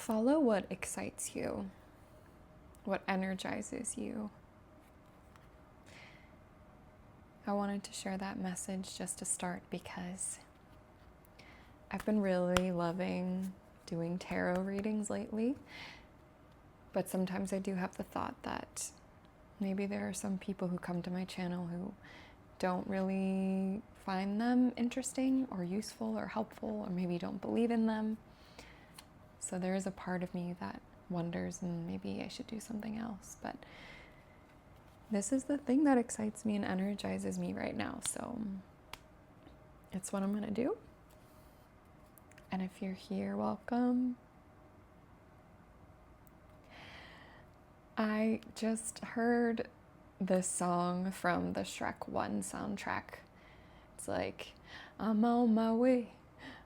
Follow what excites you, what energizes you. I wanted to share that message just to start because I've been really loving doing tarot readings lately, but sometimes I do have the thought that maybe there are some people who come to my channel who don't really find them interesting or useful or helpful, or maybe don't believe in them. So there is a part of me that wonders, and maybe I should do something else. But this is the thing that excites me and energizes me right now. So it's what I'm going to do. And if you're here, welcome. I just heard this song from the Shrek 1 soundtrack. It's like, I'm on my way,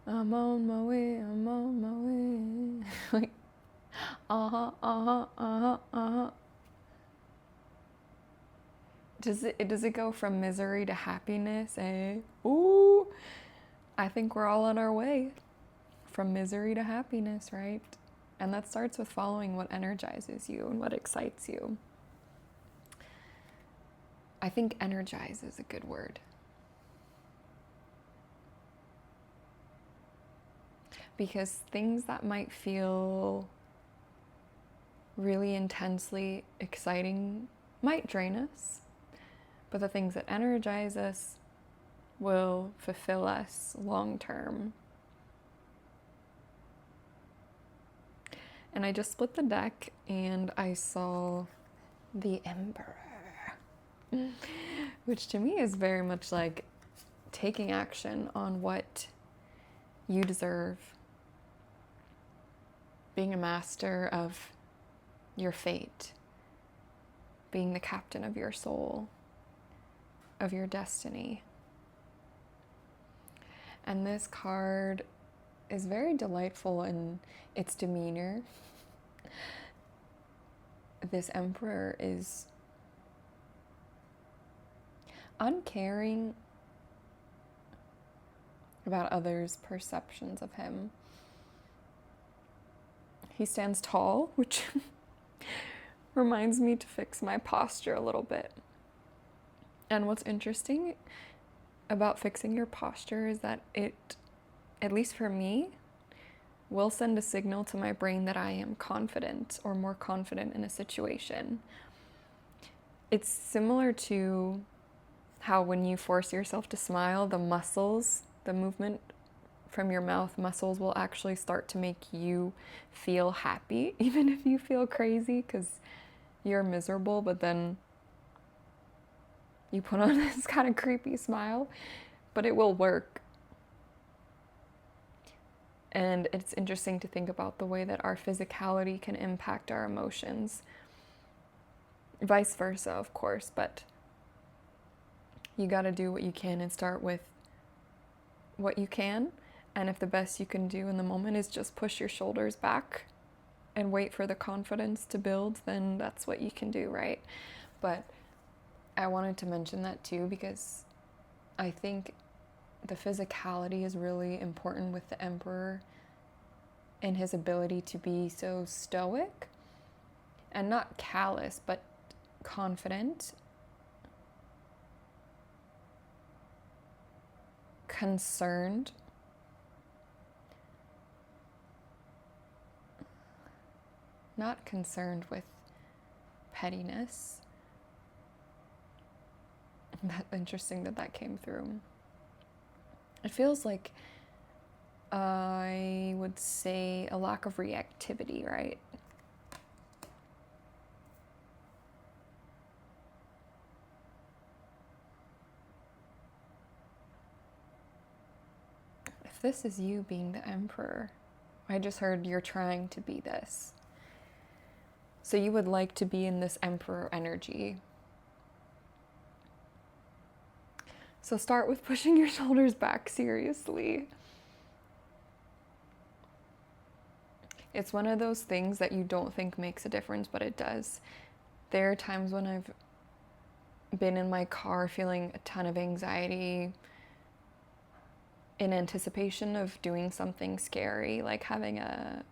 I'm on my way, I'm on my way. Like, Does it go from misery to happiness? Ooh, I think we're all on our way from misery to happiness, right? And that starts with following what energizes you and what excites you. I think energize is a good word. Because things that might feel really intensely exciting might drain us, but the things that energize us will fulfill us long term. And I just split the deck and I saw the Emperor, which to me is very much like taking action on what you deserve, being a master of your fate, being the captain of your soul, of your destiny. And this card is very delightful in its demeanor. This Emperor is uncaring about others' perceptions of him. He stands tall, which reminds me to fix my posture a little bit. And what's interesting about fixing your posture is that it, at least for me, will send a signal to my brain that I am confident or more confident in a situation. It's similar to how when you force yourself to smile, the muscles, the movement from your mouth muscles will actually start to make you feel happy, even if you feel crazy because you're miserable, but then you put on this kind of creepy smile, but it will work. And it's interesting to think about the way that our physicality can impact our emotions. Vice versa, of course, but you gotta do what you can and start with what you can. And if the best you can do in the moment is just push your shoulders back and wait for the confidence to build, then that's what you can do, right? But I wanted to mention that too, because I think the physicality is really important with the Emperor and his ability to be so stoic and not callous, but confident, concerned, not concerned with pettiness. That's interesting that came through. It feels like, I would say, a lack of reactivity, right? If this is you being the Emperor, I just heard you're trying to be this. So you would like to be in this Emperor energy. So start with pushing your shoulders back, seriously. It's one of those things that you don't think makes a difference, but it does. There are times when I've been in my car feeling a ton of anxiety in anticipation of doing something scary, like having a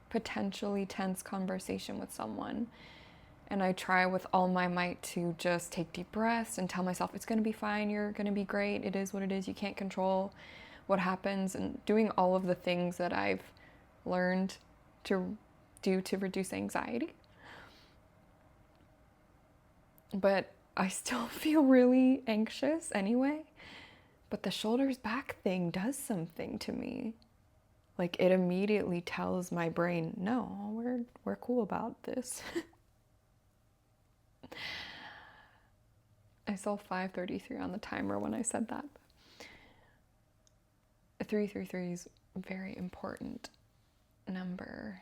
potentially tense conversation with someone, and I try with all my might to just take deep breaths and tell myself it's going to be fine, you're going to be great, it is what it is, you can't control what happens, and doing all of the things that I've learned to do to reduce anxiety. But I still feel really anxious anyway. But the shoulders back thing does something to me. Like, it immediately tells my brain, no, we're cool about this. I saw 5:33 on the timer when I said that. 333 is a very important number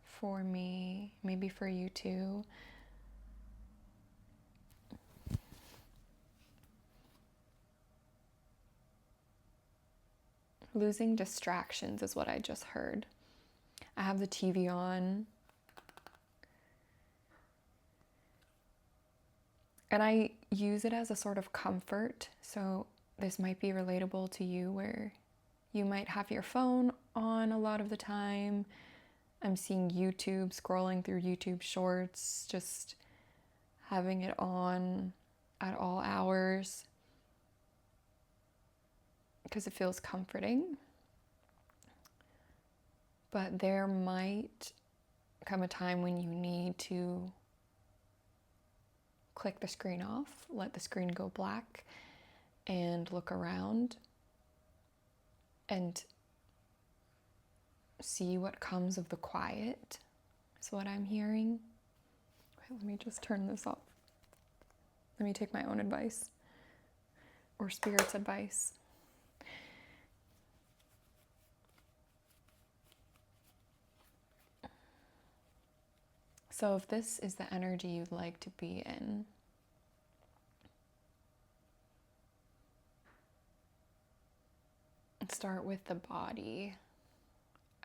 for me, maybe for you too. Losing distractions is what I just heard. I have the TV on, and I use it as a sort of comfort. So this might be relatable to you, where you might have your phone on a lot of the time. I'm seeing YouTube, scrolling through YouTube shorts, just having it on at all hours because it feels comforting. But there might come a time when you need to click the screen off, let the screen go black, and look around and see what comes of the quiet, is what I'm hearing. Wait, let me just turn this off. Let me take my own advice, or Spirit's advice. So if this is the energy you'd like to be in, start with the body.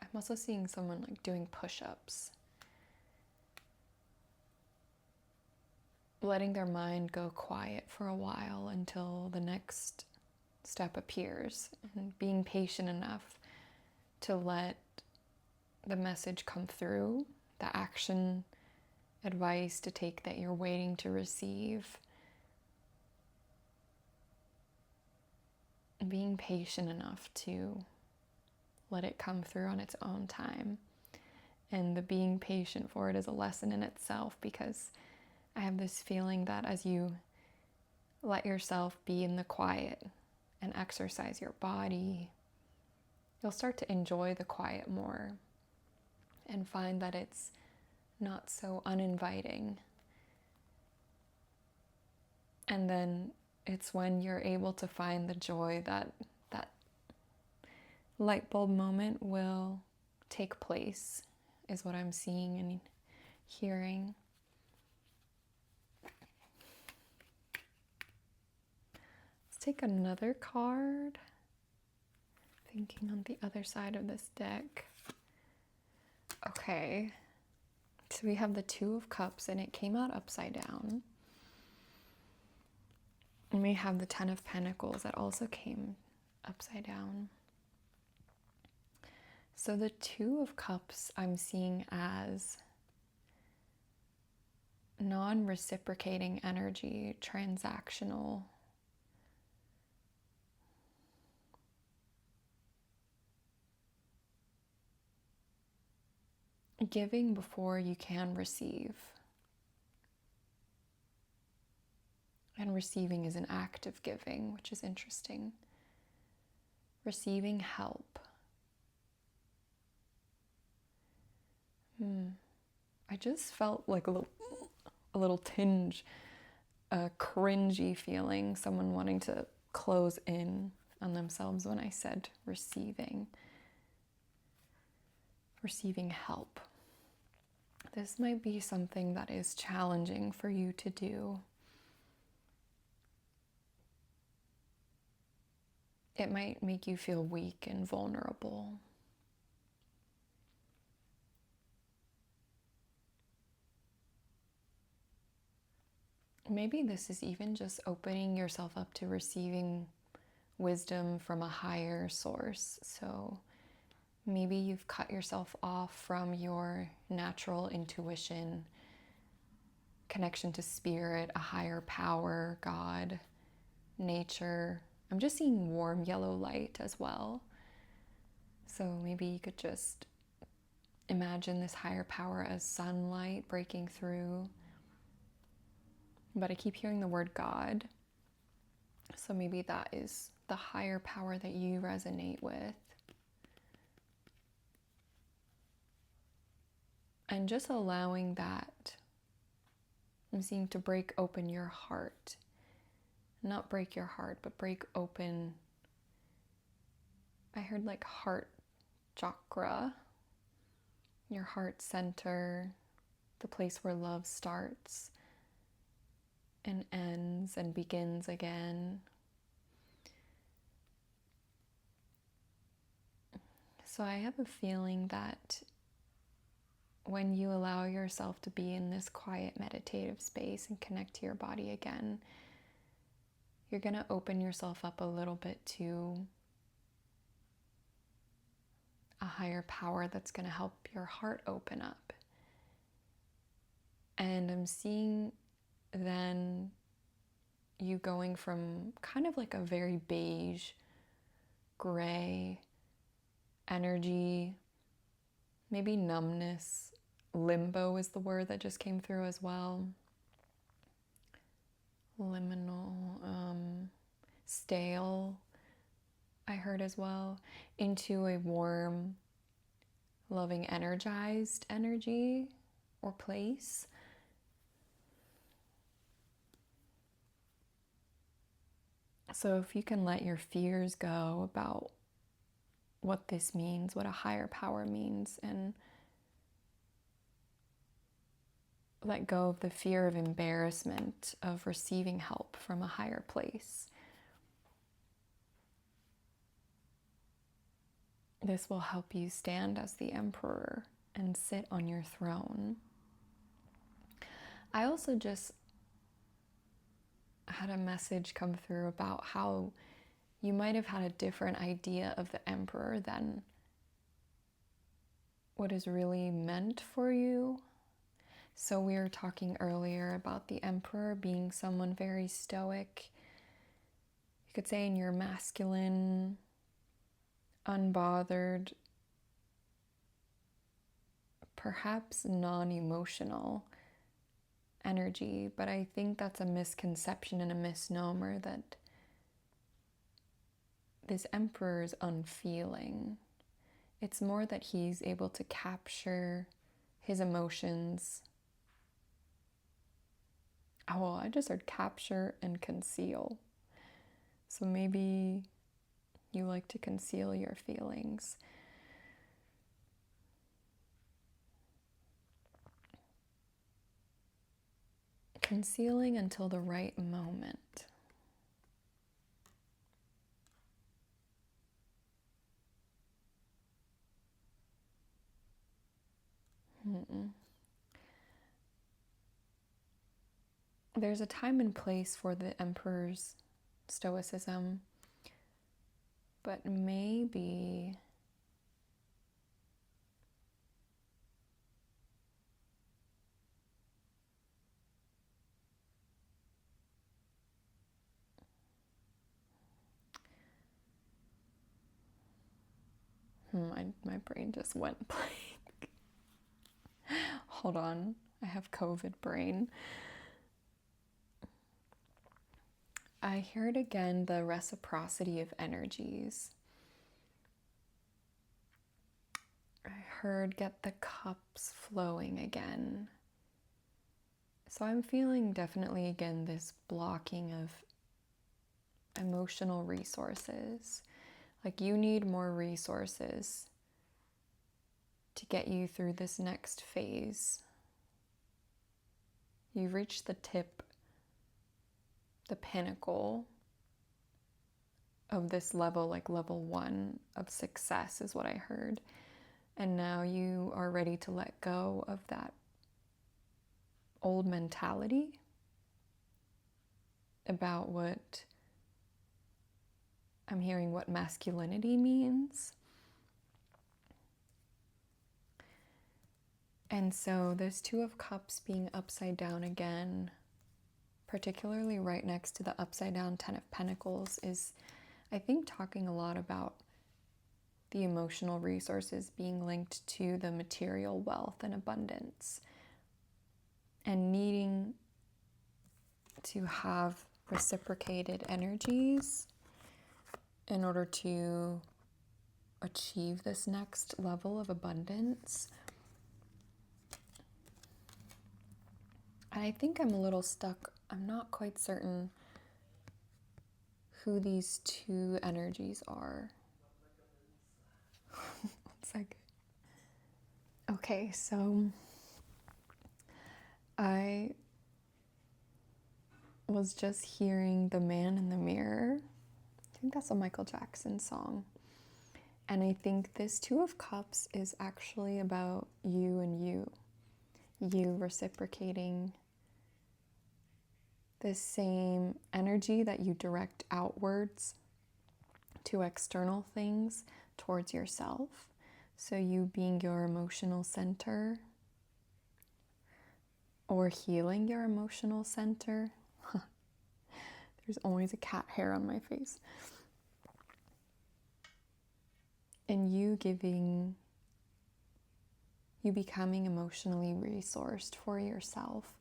I'm also seeing someone like doing push-ups, letting their mind go quiet for a while until the next step appears, and being patient enough to let the message come through, the action advice to take that you're waiting to receive. Being patient enough to let it come through on its own time. And the being patient for it is a lesson in itself, because I have this feeling that as you let yourself be in the quiet and exercise your body, you'll start to enjoy the quiet more and find that it's not so uninviting. And then it's when you're able to find the joy that that light bulb moment will take place, is what I'm seeing and hearing. Let's take another card. Thinking on the other side of this deck. Okay. So we have the Two of Cups, and it came out upside down. And we have the Ten of Pentacles that also came upside down. So the Two of Cups I'm seeing as non-reciprocating energy, transactional. Giving before you can receive. And receiving is an act of giving, which is interesting. Receiving help. I just felt like a little tinge, a cringy feeling, someone wanting to close in on themselves when I said receiving. Receiving help. This might be something that is challenging for you to do. It might make you feel weak and vulnerable. Maybe this is even just opening yourself up to receiving wisdom from a higher source. So Maybe you've cut yourself off from your natural intuition, connection to spirit, a higher power, God, nature. I'm just seeing warm yellow light as well. So maybe you could just imagine this higher power as sunlight breaking through. But I keep hearing the word God. So maybe that is the higher power that you resonate with. And just allowing that, I'm seeing, to break open your heart. Not break your heart, but break open. I heard like heart chakra, your heart center, the place where love starts and ends and begins again. So I have a feeling that when you allow yourself to be in this quiet meditative space and connect to your body again, you're going to open yourself up a little bit to a higher power that's going to help your heart open up. And I'm seeing then you going from kind of like a very beige, gray energy, maybe numbness. Limbo is the word that just came through as well. Liminal, stale, I heard as well, into a warm, loving, energized energy or place. So if you can let your fears go about what this means, what a higher power means, and let go of the fear of embarrassment of receiving help from a higher place. This will help you stand as the emperor and sit on your throne. I also just had a message come through about how you might have had a different idea of the emperor than what is really meant for you. So we were talking earlier about the emperor being someone very stoic. You could say in your masculine, unbothered, perhaps non-emotional energy, but I think that's a misconception and a misnomer that this emperor is unfeeling. It's more that he's able to capture his emotions. Oh, I just heard capture and conceal. So maybe you like to conceal your feelings. Concealing until the right moment. There's a time and place for the emperor's stoicism, but maybe my brain just went blank. Hold on, I have COVID brain. I heard again the reciprocity of energies. I heard get the cups flowing again. So I'm feeling definitely again this blocking of emotional resources. Like you need more resources to get you through this next phase. You've reached the tip, the pinnacle of this level, like level 1 of success is what I heard. And now you are ready to let go of that old mentality about what I'm hearing, what masculinity means. And so this Two of Cups being upside down again, particularly right next to the upside down Ten of Pentacles, is, I think, talking a lot about the emotional resources being linked to the material wealth and abundance, and needing to have reciprocated energies in order to achieve this next level of abundance. And I think I'm a little stuck. I'm not quite certain who these two energies are. One second. Okay, so I was just hearing The Man in the Mirror. I think that's a Michael Jackson song. And I think this Two of Cups is actually about you and you reciprocating the same energy that you direct outwards to external things towards yourself. So you being your emotional center, or healing your emotional center. There's always a cat hair on my face. And you becoming emotionally resourced for yourself,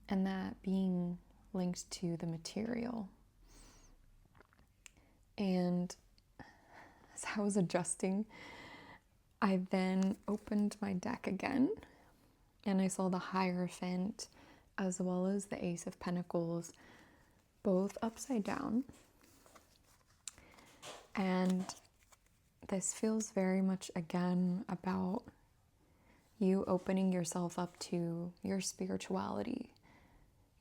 and that being linked to the material. And as I was adjusting, I then opened my deck again, and I saw the Hierophant as well as the Ace of Pentacles, both upside down. And this feels very much, again, about you opening yourself up to your spirituality,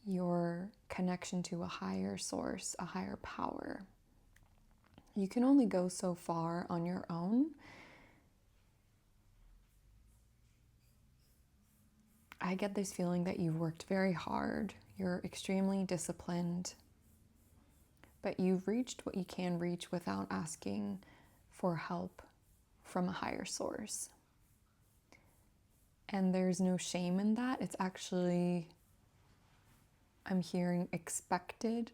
your connection to a higher source, a higher power. You can only go so far on your own. I get this feeling that you've worked very hard, you're extremely disciplined, but you've reached what you can reach without asking for help from a higher source. And there's no shame in that. It's actually, I'm hearing, expected,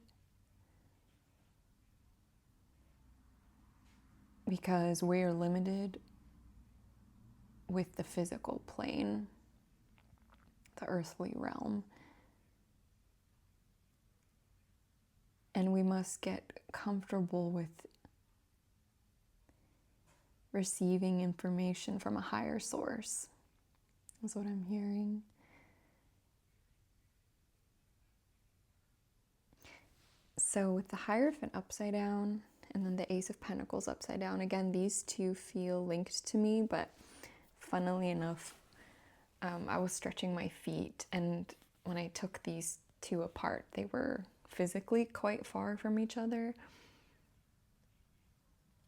because we're limited with the physical plane, the earthly realm. And we must get comfortable with receiving information from a higher source, is what I'm hearing. So with the Hierophant upside down and then the Ace of Pentacles upside down, again, these two feel linked to me, but funnily enough, I was stretching my feet, and when I took these two apart, they were physically quite far from each other.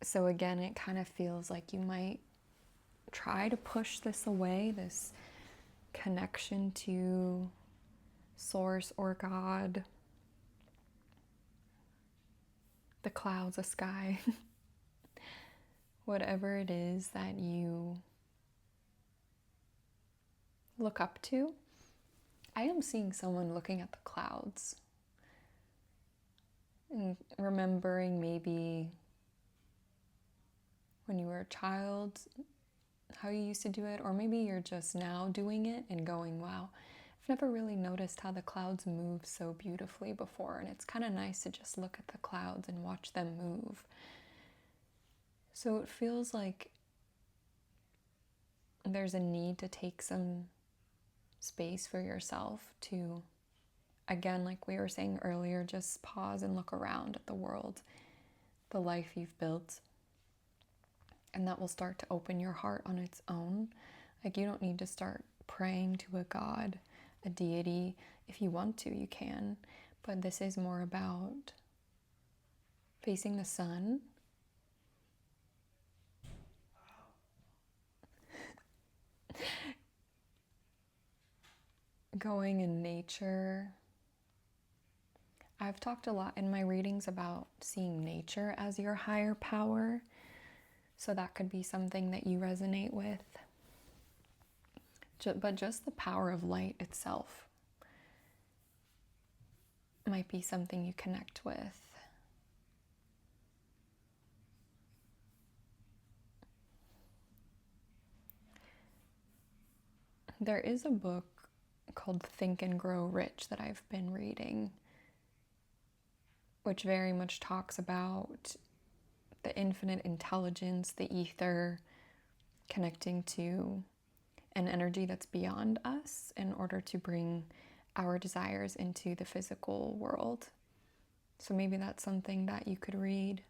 So again, it kind of feels like you might try to push this away, this connection to source or God, the clouds, the sky, whatever it is that you look up to. I am seeing someone looking at the clouds and remembering maybe when you were a child how you used to do it, or maybe you're just now doing it and going, wow, I've never really noticed how the clouds move so beautifully before, and it's kind of nice to just look at the clouds and watch them move. So it feels like there's a need to take some space for yourself to, again, like we were saying earlier, just pause and look around at the world, the life you've built, and that will start to open your heart on its own. Like, you don't need to start praying to a God, a deity. If you want to, you can, but this is more about facing the sun, going in nature. I've talked a lot in my readings about seeing nature as your higher power, so that could be something that you resonate with. But just the power of light itself might be something you connect with. There is a book called Think and Grow Rich that I've been reading, which very much talks about the infinite intelligence, the ether, connecting to an energy that's beyond us in order to bring our desires into the physical world. So maybe that's something that you could read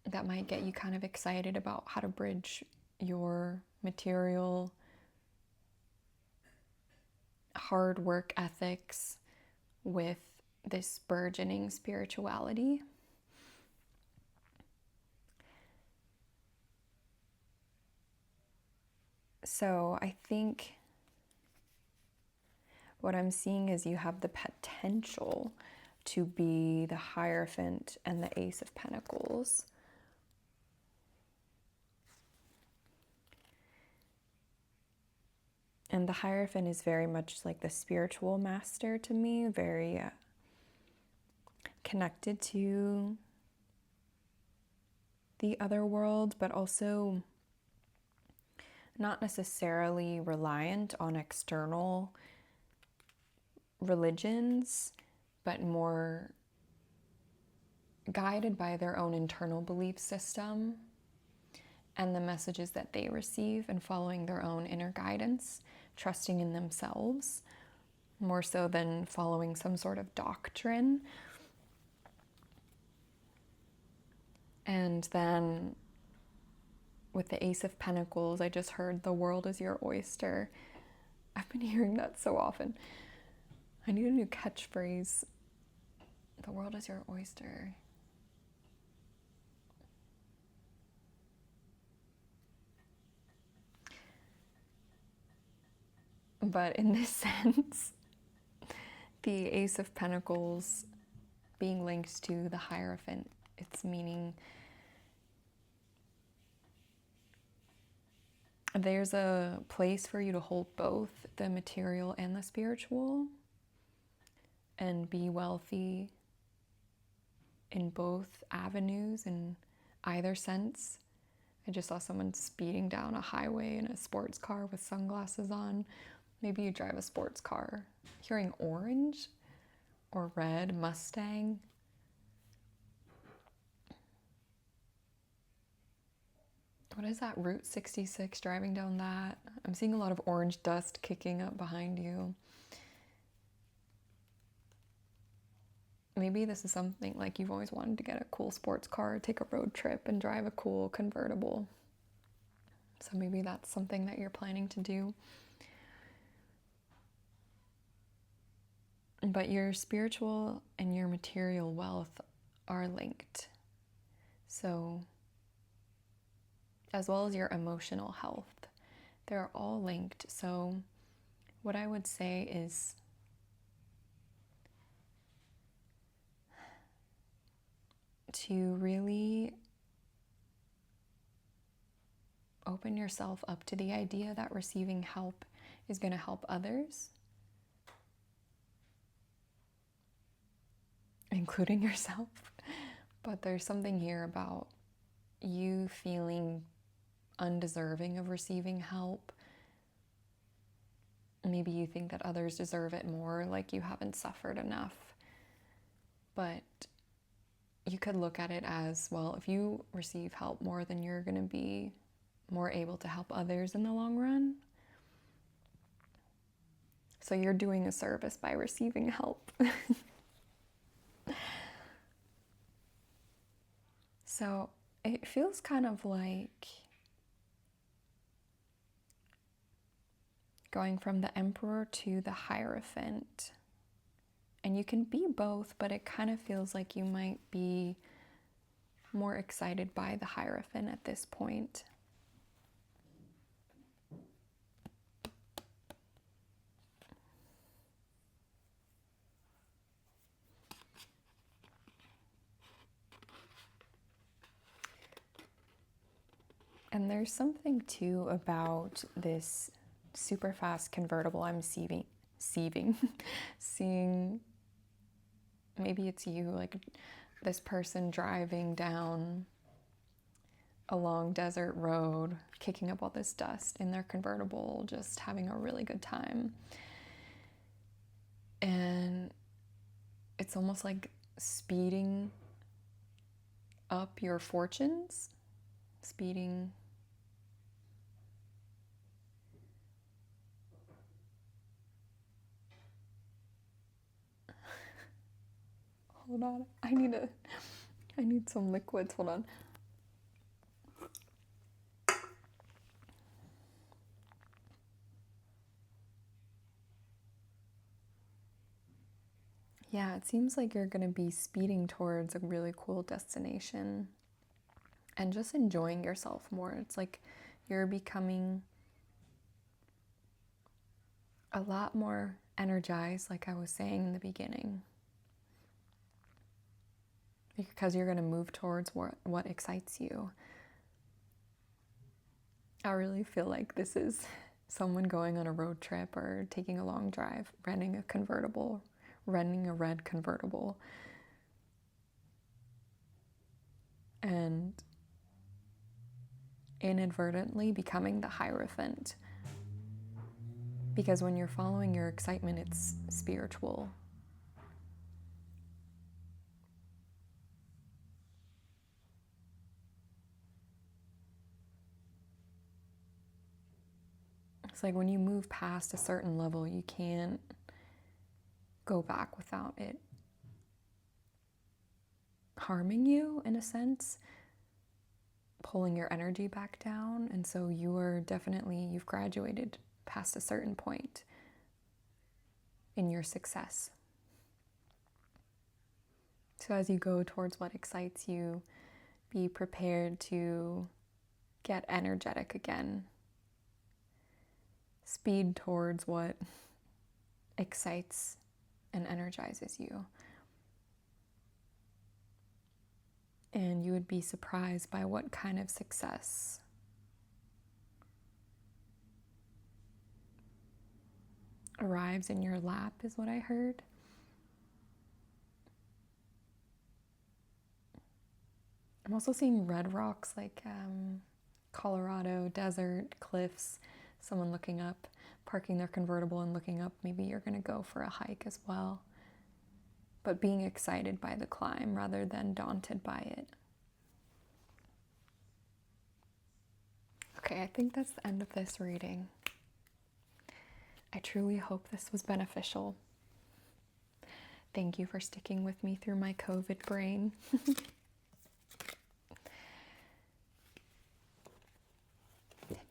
that might get you kind of excited about how to bridge your material hard work ethics with this burgeoning spirituality. So I think what I'm seeing is you have the potential to be the Hierophant and the Ace of Pentacles. And the Hierophant is very much like the spiritual master to me, very connected to the other world, but also not necessarily reliant on external religions, but more guided by their own internal belief system and the messages that they receive, and following their own inner guidance, trusting in themselves more so than following some sort of doctrine. And then with the Ace of Pentacles, I just heard the world is your oyster. I've been hearing that so often. I need a new catchphrase. The world is your oyster. But in this sense, the Ace of Pentacles being linked to the Hierophant, it's meaning there's a place for you to hold both the material and the spiritual and be wealthy in both avenues in either sense. I just saw someone speeding down a highway in a sports car with sunglasses on. Maybe you drive a sports car. Hearing orange or red Mustang. What is that, Route 66, driving down that? I'm seeing a lot of orange dust kicking up behind you. Maybe this is something like you've always wanted to get a cool sports car, take a road trip, and drive a cool convertible. So maybe that's something that you're planning to do. But your spiritual and your material wealth are linked. So, as well as your emotional health, they're all linked. So, what I would say is to really open yourself up to the idea that receiving help is going to help others, including yourself. But there's something here about you feeling undeserving of receiving help. Maybe you think that others deserve it more, like you haven't suffered enough. But you could look at it as, well, if you receive help more, then you're going to be more able to help others in the long run. So you're doing a service by receiving help. So it feels kind of like going from the Emperor to the Hierophant. And you can be both, but it kind of feels like you might be more excited by the Hierophant at this point. And there's something too about this super fast convertible I'm seeing, maybe it's you, like this person driving down a long desert road, kicking up all this dust in their convertible, just having a really good time. And it's almost like speeding up your fortunes, speeding. Hold on, I need some liquids, hold on. Yeah, it seems like you're going to be speeding towards a really cool destination and just enjoying yourself more. It's like you're becoming a lot more energized, like I was saying in the beginning, because you're going to move towards what excites you. I really feel like this is someone going on a road trip or taking a long drive, renting a red convertible, and inadvertently becoming the Hierophant. Because when you're following your excitement, it's spiritual. It's like when you move past a certain level, you can't go back without it harming you, in a sense, pulling your energy back down. And so you've graduated past a certain point in your success. So as you go towards what excites you, be prepared to get energetic again. Speed towards what excites and energizes you. And you would be surprised by what kind of success arrives in your lap, is what I heard. I'm also seeing red rocks, like Colorado, desert, cliffs, someone looking up, parking their convertible and looking up. Maybe you're going to go for a hike as well. But being excited by the climb rather than daunted by it. Okay, I think that's the end of this reading. I truly hope this was beneficial. Thank you for sticking with me through my COVID brain.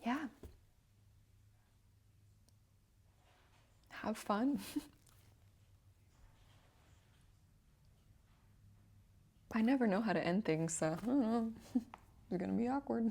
Yeah. Have fun. I never know how to end things, so I don't know. It's gonna be awkward.